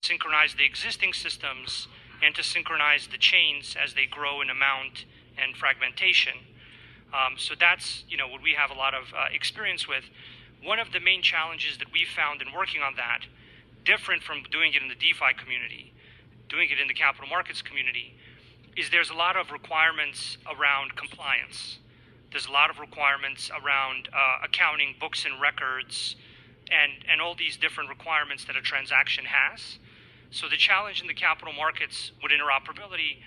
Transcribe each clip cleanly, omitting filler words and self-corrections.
synchronize the existing systems and to synchronize the chains as they grow in amount and fragmentation. So that's what we have a lot of experience with. One of the main challenges that we found in working on that, different from doing it in the DeFi community, doing it in the capital markets community, is there's a lot of requirements around compliance. There's a lot of requirements around accounting, books and records, and all these different requirements that a transaction has. So the challenge in the capital markets with interoperability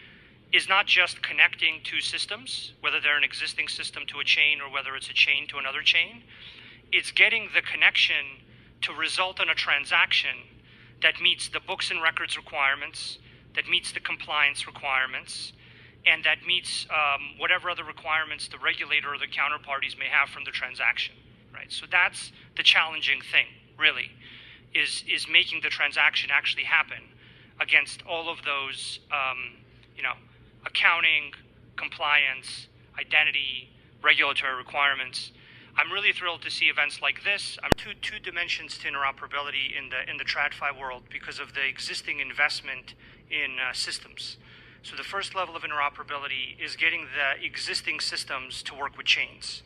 is not just connecting two systems, whether they're an existing system to a chain or whether it's a chain to another chain. It's getting the connection to result in a transaction that meets the books and records requirements, that meets the compliance requirements, and that meets whatever other requirements the regulator or the counterparties may have from the transaction, right? So that's the challenging thing, really, is making the transaction actually happen against all of those, accounting, compliance, identity, regulatory requirements. I'm really thrilled to see events like this. I'm two dimensions to interoperability in the TradFi world because of the existing investment in systems. So the first level of interoperability is getting the existing systems to work with chains,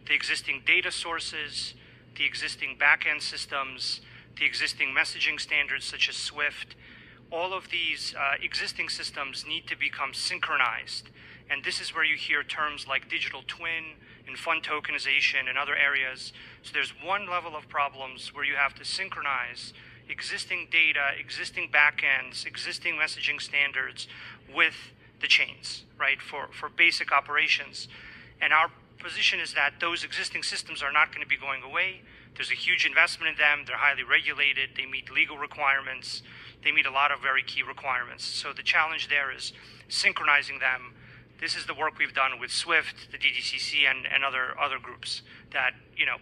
the existing data sources, the existing backend systems, the existing messaging standards such as Swift. All of these existing systems need to become synchronized. And this is where you hear terms like digital twin and fund tokenization and other areas. So there's one level of problems where you have to synchronize existing data, existing backends, existing messaging standards with the chains, right, for basic operations. And our position is that those existing systems are not going to be going away. There's a huge investment in them. They're highly regulated. They meet legal requirements. They meet a lot of very key requirements. So the challenge there is synchronizing them. This is the work we've done with Swift, the DDCC, and other groups that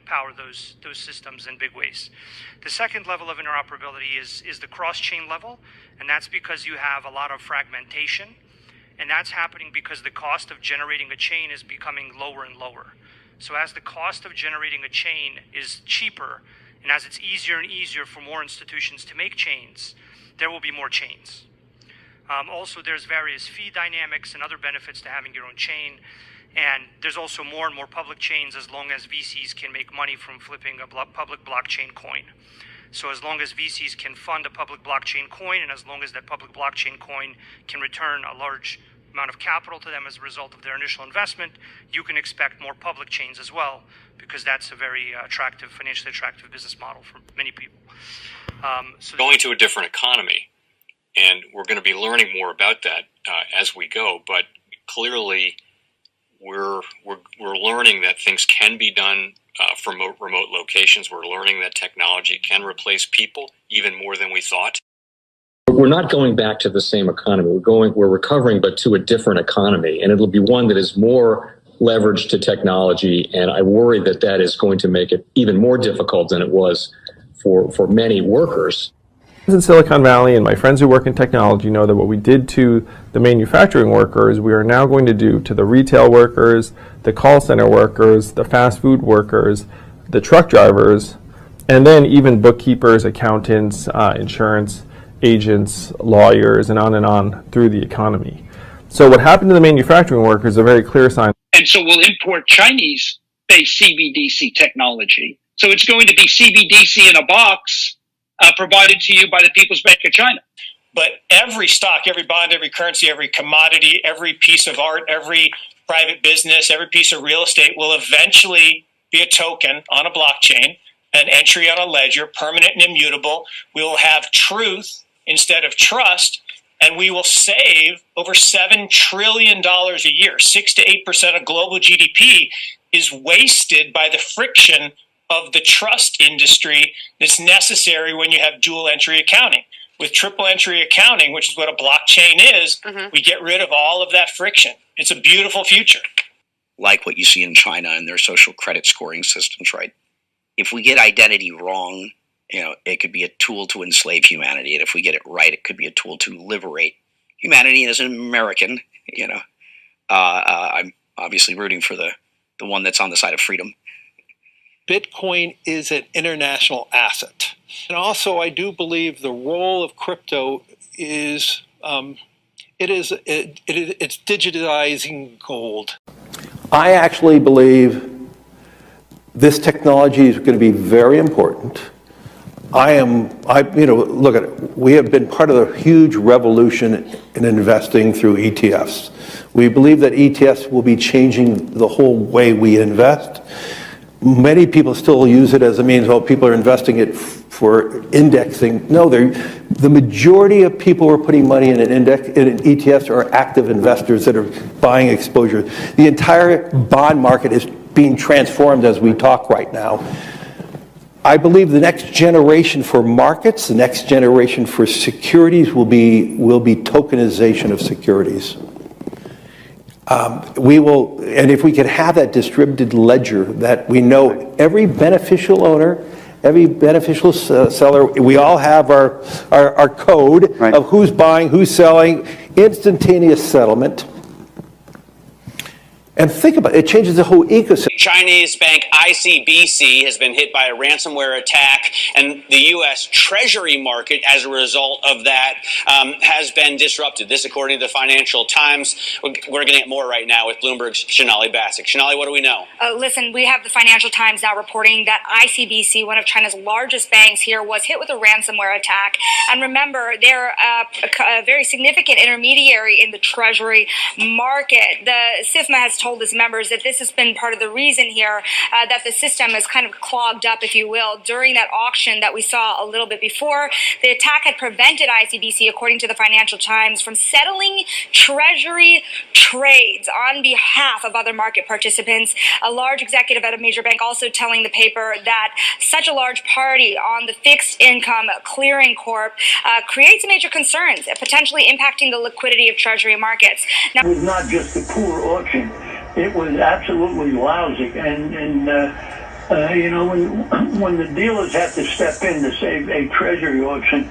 power those systems in big ways. The second level of interoperability is the cross-chain level, and that's because you have a lot of fragmentation, and that's happening because the cost of generating a chain is becoming lower and lower. So as the cost of generating a chain is cheaper, and as it's easier and easier for more institutions to make chains, there will be more chains. Also, there's various fee dynamics and other benefits to having your own chain. And there's also more and more public chains as long as VCs can make money from flipping a public blockchain coin. So as long as VCs can fund a public blockchain coin, and as long as that public blockchain coin can return a large amount of capital to them as a result of their initial investment, you can expect more public chains as well, because that's a very financially attractive business model for many people. So going to a different economy. And we're going to be learning more about that as we go. But clearly, we're learning that things can be done from remote locations. We're learning that technology can replace people even more than we thought. We're not going back to the same economy. We're recovering, but to a different economy, and it'll be one that is more leveraged to technology. And I worry that that is going to make it even more difficult than it was for many workers. In Silicon Valley, and my friends who work in technology know that what we did to the manufacturing workers, we are now going to do to the retail workers, the call center workers, the fast food workers, the truck drivers, and then even bookkeepers, accountants, insurance agents, lawyers, and on through the economy. So what happened to the manufacturing workers is a very clear sign. And so we'll import Chinese-based CBDC technology. So it's going to be CBDC in a box, provided to you by the People's Bank of China. But every stock, every bond, every currency, every commodity, every piece of art, every private business, every piece of real estate will eventually be a token on a blockchain, an entry on a ledger, permanent and immutable. We will have truth instead of trust, and we will save over $7 trillion a year. 6 to 8% of global GDP is wasted by the friction of the trust industry that's necessary when you have dual entry accounting. With triple entry accounting, which is what a blockchain is, we get rid of all of that friction. It's a beautiful future. Like what you see in China and their social credit scoring systems, right? If we get identity wrong, it could be a tool to enslave humanity. And if we get it right, it could be a tool to liberate humanity. And as an American, I'm obviously rooting for the one that's on the side of freedom. Bitcoin is an international asset. And also, I do believe the role of crypto is it's digitizing gold. I actually believe this technology is going to be very important. Look at it. We have been part of a huge revolution in investing through ETFs. We believe that ETFs will be changing the whole way we invest. Many people still use it as a means, well, people are investing it for indexing. No, the majority of people who are putting money in in ETFs are active investors that are buying exposure. The entire bond market is being transformed as we talk right now. I believe the next generation for markets, the next generation for securities will be tokenization of securities. And if we could have that distributed ledger that we know every beneficial owner, every beneficial seller, we all have our code of who's buying, who's selling, instantaneous settlement. And think about it, it changes the whole ecosystem. Chinese bank ICBC has been hit by a ransomware attack, and the U.S. Treasury market, as a result of that, has been disrupted. This, according to the Financial Times. We're going to get more right now with Bloomberg's Shonali Bassick. Shonali, what do we know? Listen, we have the Financial Times now reporting that ICBC, one of China's largest banks here, was hit with a ransomware attack. And remember, they're a very significant intermediary in the Treasury market. The SIFMA has told its members that this has been part of the reason here that the system is kind of clogged up, if you will, during that auction that we saw a little bit before. The attack had prevented ICBC, according to the Financial Times, from settling Treasury trades on behalf of other market participants. A large executive at a major bank also telling the paper that such a large party on the fixed income clearing corp creates major concerns, potentially impacting the liquidity of Treasury markets. Now, it was not just a poor auction. It was absolutely lousy, and when the dealers have to step in to save a treasury auction,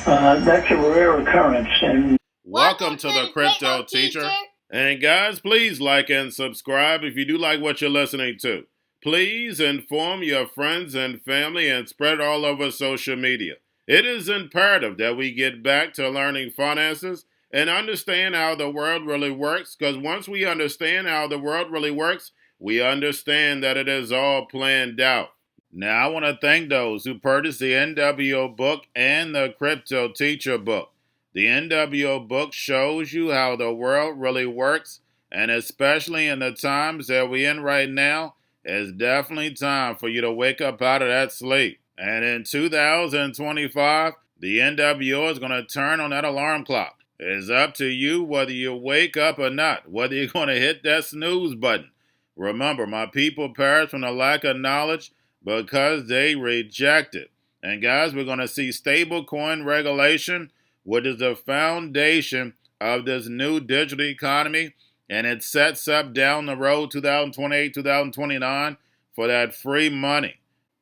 that's a rare occurrence. And welcome to the Crypto Teacher. And guys, please like and subscribe if you do like what you're listening to. Please inform your friends and family and spread it all over social media. It is imperative that we get back to learning finances and understand how the world really works, because once we understand how the world really works, we understand that it is all planned out. Now, I want to thank those who purchased the NWO book and the Crypto Teacher book. The NWO book shows you how the world really works, and especially in the times that we're in right now, it's definitely time for you to wake up out of that sleep. And in 2025, the NWO is going to turn on that alarm clock. It's up to you whether you wake up or not, whether you're going to hit that snooze button. Remember, my people perish from the lack of knowledge because they reject it. And guys, we're going to see stablecoin regulation, which is the foundation of this new digital economy, and it sets up down the road 2028, 2029 for that free money.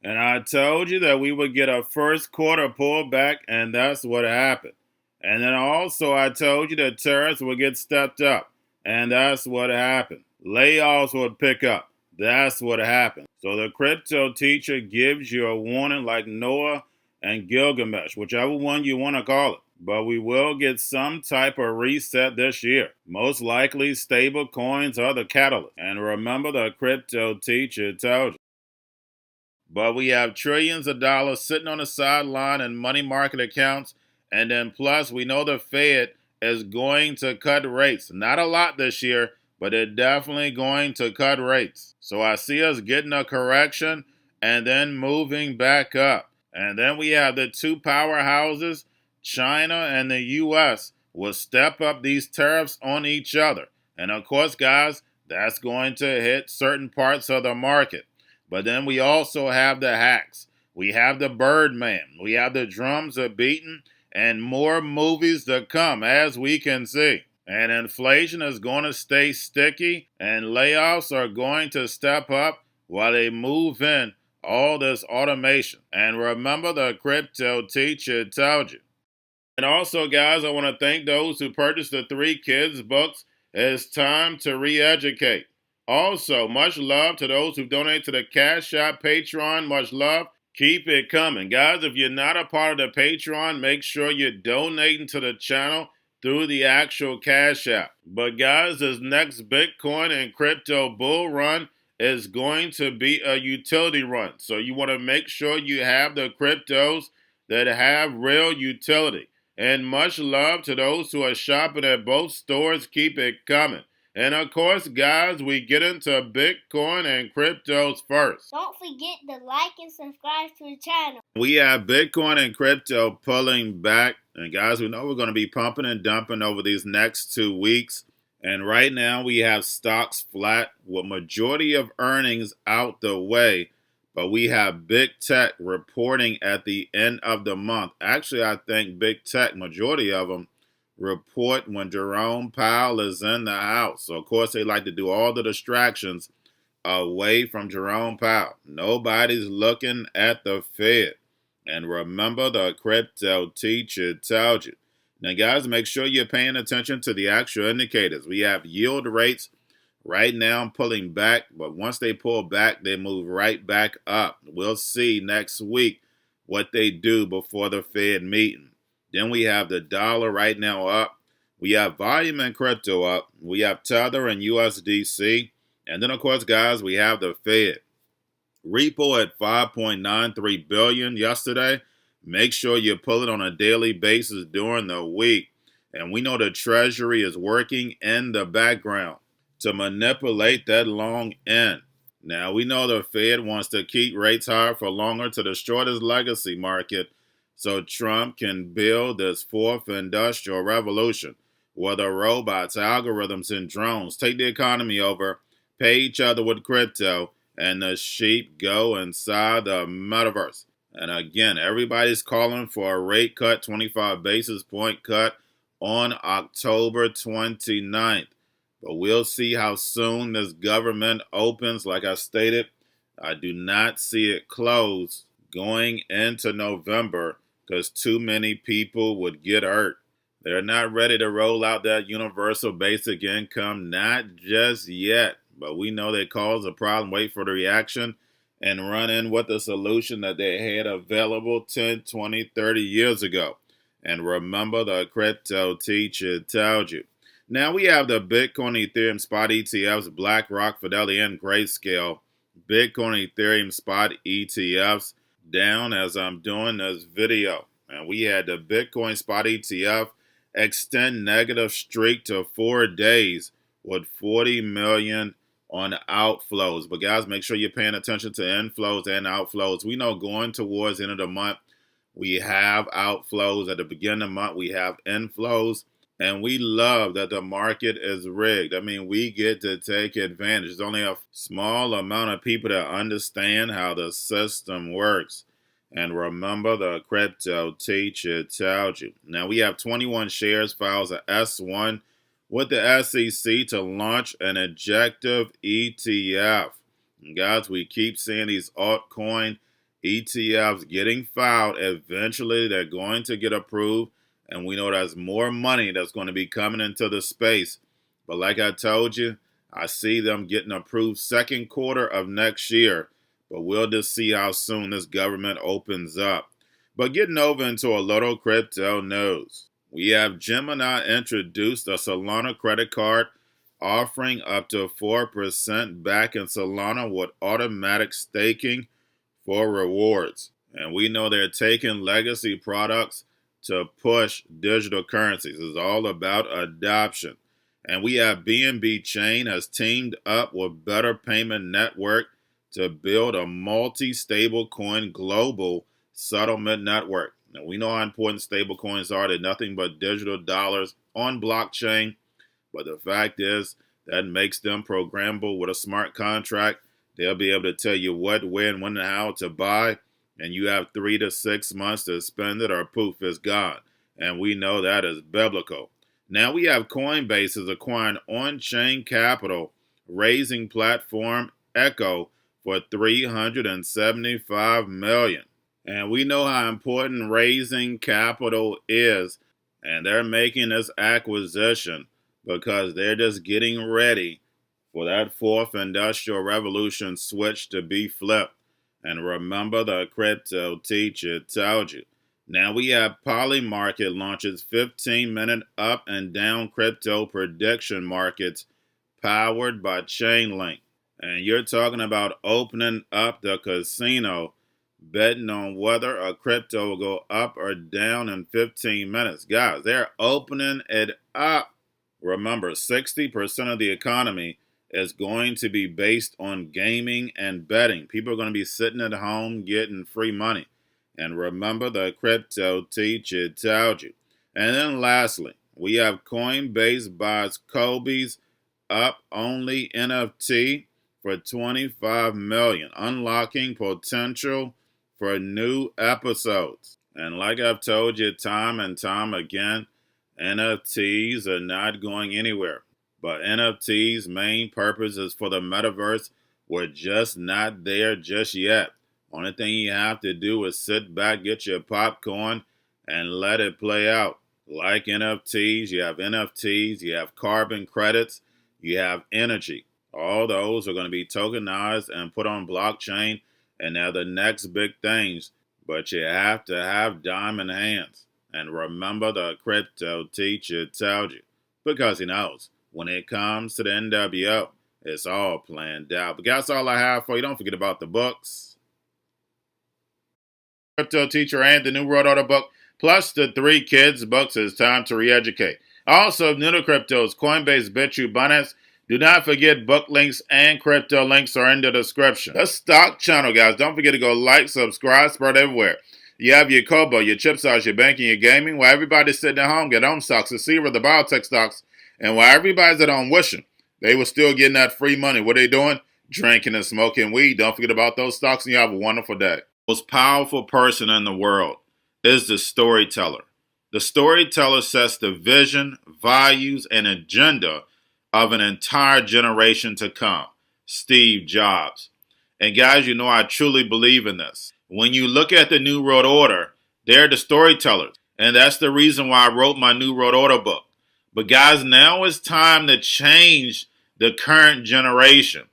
And I told you that we would get a first quarter pullback, and that's what happened. And then also I told you that tariffs would get stepped up, and that's what happened. Layoffs would pick up. That's what happened. So the Crypto Teacher gives you a warning like Noah and Gilgamesh, whichever one you want to call it. But we will get some type of reset this year. Most likely stable coins are the catalyst. And remember, the Crypto Teacher told you. But we have trillions of dollars sitting on the sideline in money market accounts. And then plus, we know the Fed is going to cut rates. Not a lot this year, but they're definitely going to cut rates. So I see us getting a correction and then moving back up. And then we have the two powerhouses, China and the U.S., will step up these tariffs on each other. And of course, guys, that's going to hit certain parts of the market. But then we also have the hacks. We have the Birdman. We have the drums are beaten. And more movies to come, as we can see. And inflation is going to stay sticky, and layoffs are going to step up while they move in all this automation. And remember, the Crypto Teacher told you. And also, guys, I want to thank those who purchased the 3 kids books. It's time to re-educate. Also, much love to those who donate to the Cash App, Patreon. Much love. Keep it coming. Guys, if you're not a part of the Patreon, make sure you're donating to the channel through the actual Cash App. But guys, this next Bitcoin and crypto bull run is going to be a utility run. So you want to make sure you have the cryptos that have real utility. And much love to those who are shopping at both stores. Keep it coming. And of course, guys, we get into Bitcoin and cryptos first. Don't forget to like and subscribe to the channel. We have Bitcoin and crypto pulling back. And guys, we know we're going to be pumping and dumping over these next 2 weeks. And right now we have stocks flat with majority of earnings out the way. But we have big tech reporting at the end of the month. Actually, I think big tech, majority of them, report when Jerome Powell is in the house. So, of course, they like to do all the distractions away from Jerome Powell. Nobody's looking at the Fed. And remember, the crypto teacher told you. Now, guys, make sure you're paying attention to the actual indicators. We have yield rates right now pulling back, but once they pull back, they move right back up. We'll see next week what they do before the Fed meeting. Then we have the dollar right now up. We have volume and crypto up. We have Tether and USDC. And then, of course, guys, we have the Fed. Repo at $5.93 billion yesterday. Make sure you pull it on a daily basis during the week. And we know the Treasury is working in the background to manipulate that long end. Now, we know the Fed wants to keep rates higher for longer to destroy this legacy market so Trump can build this fourth industrial revolution where the robots, algorithms, and drones take the economy over, pay each other with crypto, and the sheep go inside the metaverse. And again, everybody's calling for a rate cut, 25 basis point cut on October 29th. But we'll see how soon this government opens. Like I stated, I do not see it close going into November because too many people would get hurt. They're not ready to roll out that universal basic income, not just yet. But we know they cause a problem, wait for the reaction, and run in with a solution that they had available 10, 20, 30 years ago. And remember, the crypto teacher told you. Now we have the Bitcoin, Ethereum spot ETFs, BlackRock, Fidelity, and Grayscale. Bitcoin, Ethereum spot ETFs down as I'm doing this video. And we had the Bitcoin spot ETF extend negative streak to 4 days with 40 million on outflows. But guys, make sure you're paying attention to inflows and outflows. We know going towards the end of the month, we have outflows. At the beginning of the month, we have inflows. And we love that the market is rigged. I mean, we get to take advantage. There's only a small amount of people that understand how the system works. And remember, the crypto teacher told you. Now, we have 21 shares files at S1 with the SEC to launch an objective ETF. And guys, we keep seeing these altcoin ETFs getting filed. Eventually, they're going to get approved. And we know there's more money that's going to be coming into the space. But like I told you, I see them getting approved second quarter of next year. But we'll just see how soon this government opens up. But getting over into a little crypto news. We have Gemini introduced a Solana credit card offering up to 4% back in Solana with automatic staking for rewards. And we know they're taking legacy products to push digital currencies. It's all about adoption. And we have BNB Chain has teamed up with Better Payment Network to build a multi-stablecoin global settlement network. Now, we know how important stablecoins are. They're nothing but digital dollars on blockchain. But the fact is that makes them programmable with a smart contract. They'll be able to tell you what, when, when, and how to buy. And you have 3 to 6 months to spend it or poof, it's gone. And we know that is biblical. Now we have Coinbase is acquiring on-chain capital, raising platform Echo for $375 million. And we know how important raising capital is. And they're making this acquisition because they're just getting ready for that fourth industrial revolution switch to be flipped. And remember, the crypto teacher told you. Now we have Polymarket launches 15-minute up and down crypto prediction markets powered by Chainlink. And you're talking about opening up the casino, betting on whether a crypto will go up or down in 15 minutes. Guys, they're opening it up. Remember, 60% of the economy is going to be based on gaming and betting. People are going to be sitting at home getting free money. And remember, the crypto teacher told you. And then lastly, we have Coinbase buys Kobe's up-only NFT for $25 million, unlocking potential for new episodes. And like I've told you time and time again, NFTs are not going anywhere. But NFTs' main purpose is for the metaverse. We're just not there just yet. Only thing you have to do is sit back, get your popcorn, and let it play out. Like NFTs, you have carbon credits, you have energy. All those are going to be tokenized and put on blockchain, and they're the next big things. But you have to have diamond hands. And remember, the crypto teacher told you, because he knows when it comes to the NWO, it's all planned out. But that's all I have for you. Don't forget about the books. Crypto Teacher and the New World Order book, plus the 3 kids books. It's time to re-educate. Also, new to cryptos, Coinbase, Bitrue, Binance. Do not forget book links and crypto links are in the description. The stock channel, guys. Don't forget to go like, subscribe, spread everywhere. You have your Kobo, your chip stocks, your banking, your gaming. While everybody's sitting at home, get home stocks, the Seaver, the biotech stocks. And while everybody's at home wishing they were still getting that free money, what they doing? Drinking and smoking weed. Don't forget about those stocks, and you have a wonderful day. The most powerful person in the world is the storyteller. The storyteller sets the vision, values, and agenda of an entire generation to come. Steve Jobs. And guys, you know I truly believe in this. When you look at the New World Order, they're the storytellers. And that's the reason why I wrote my New World Order book. But guys, now it's time to change the current generation.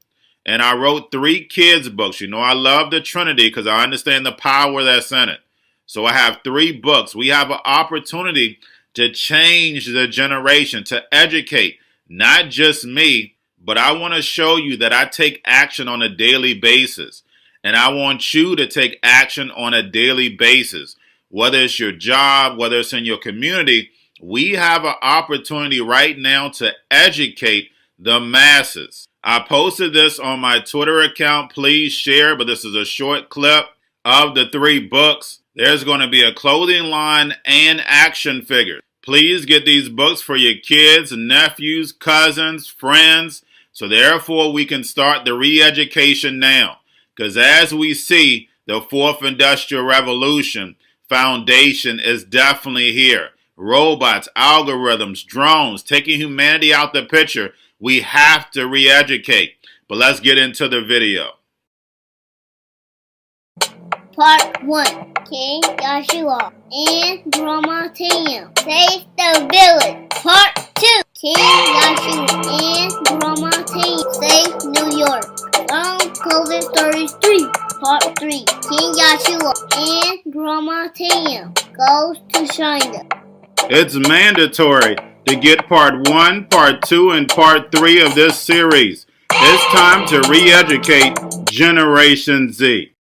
And I wrote 3 kids books. You know, I love the Trinity because I understand the power that's in it. So I have 3 books. We have an opportunity to change the generation, to educate, not just me, but I want to show you that I take action on a daily basis. And I want you to take action on a daily basis. Whether it's your job, whether it's in your community, we have an opportunity right now to educate the masses. I posted this on my Twitter account. Please share, but this is a short clip of the 3 books. There's going to be a clothing line and action figures. Please get these books for your kids, nephews, cousins, friends, so therefore we can start the re-education now. Because as we see, the 4th Industrial Revolution foundation is definitely here. Robots, algorithms, drones, taking humanity out the picture. We have to re-educate. But let's get into the video. Part 1. King Joshua and Grandma Tam save the village. Part 2. King Joshua and Grandma Tam save New York from COVID-33. Part 3. King Joshua and Grandma Tam goes to China. It's mandatory to get part 1, part 2, and part 3 of this series. It's time to re-educate Generation Z.